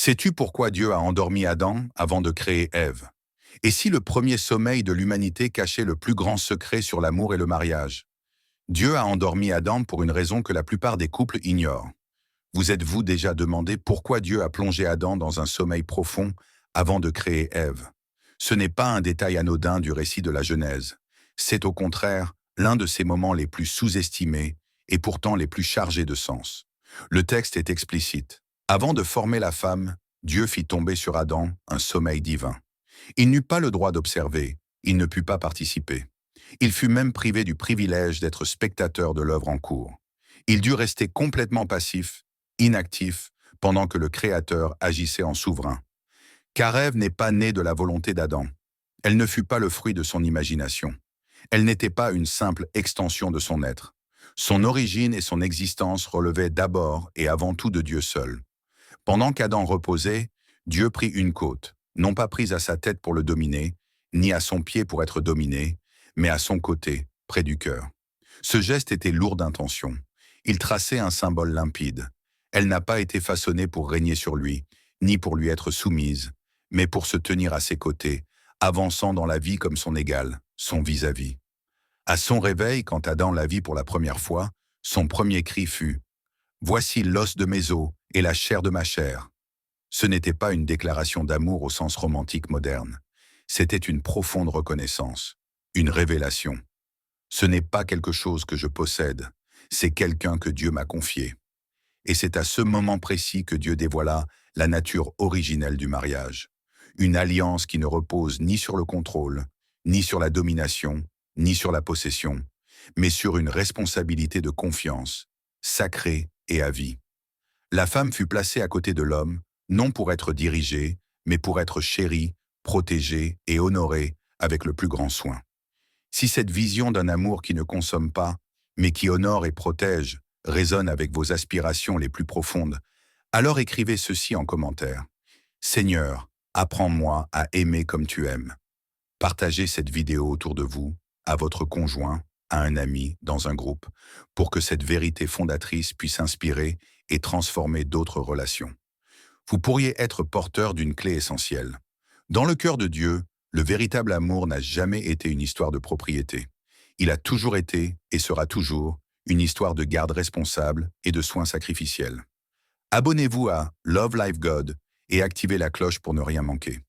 Sais-tu pourquoi Dieu a endormi Adam avant de créer Ève? Et si le premier sommeil de l'humanité cachait le plus grand secret sur l'amour et le mariage? Dieu a endormi Adam pour une raison que la plupart des couples ignorent. Vous êtes-vous déjà demandé pourquoi Dieu a plongé Adam dans un sommeil profond avant de créer Ève? Ce n'est pas un détail anodin du récit de la Genèse. C'est au contraire l'un de ces moments les plus sous-estimés et pourtant les plus chargés de sens. Le texte est explicite. Avant de former la femme, Dieu fit tomber sur Adam un sommeil divin. Il n'eut pas le droit d'observer, il ne put pas participer. Il fut même privé du privilège d'être spectateur de l'œuvre en cours. Il dut rester complètement passif, inactif, pendant que le Créateur agissait en souverain. Car Ève n'est pas née de la volonté d'Adam. Elle ne fut pas le fruit de son imagination. Elle n'était pas une simple extension de son être. Son origine et son existence relevaient d'abord et avant tout de Dieu seul. Pendant qu'Adam reposait, Dieu prit une côte, non pas prise à sa tête pour le dominer, ni à son pied pour être dominé, mais à son côté, près du cœur. Ce geste était lourd d'intention. Il traçait un symbole limpide. Elle n'a pas été façonnée pour régner sur lui, ni pour lui être soumise, mais pour se tenir à ses côtés, avançant dans la vie comme son égal, son vis-à-vis. À son réveil, quand Adam la vit pour la première fois, son premier cri fut « Voici l'os de mes os et la chair de ma chair ». Ce n'était pas une déclaration d'amour au sens romantique moderne. C'était une profonde reconnaissance, une révélation. Ce n'est pas quelque chose que je possède, c'est quelqu'un que Dieu m'a confié. Et c'est à ce moment précis que Dieu dévoila la nature originelle du mariage. Une alliance qui ne repose ni sur le contrôle, ni sur la domination, ni sur la possession, mais sur une responsabilité de confiance, sacrée et à vie. La femme fut placée à côté de l'homme, non pour être dirigée, mais pour être chérie, protégée et honorée avec le plus grand soin. Si cette vision d'un amour qui ne consomme pas, mais qui honore et protège, résonne avec vos aspirations les plus profondes, alors écrivez ceci en commentaire. Seigneur, apprends-moi à aimer comme tu aimes. Partagez cette vidéo autour de vous, à votre conjoint, à un ami, dans un groupe, pour que cette vérité fondatrice puisse inspirer et transformer d'autres relations. Vous pourriez être porteur d'une clé essentielle. Dans le cœur de Dieu, le véritable amour n'a jamais été une histoire de propriété. Il a toujours été, et sera toujours, une histoire de garde responsable et de soins sacrificiels. Abonnez-vous à Love Life God et activez la cloche pour ne rien manquer.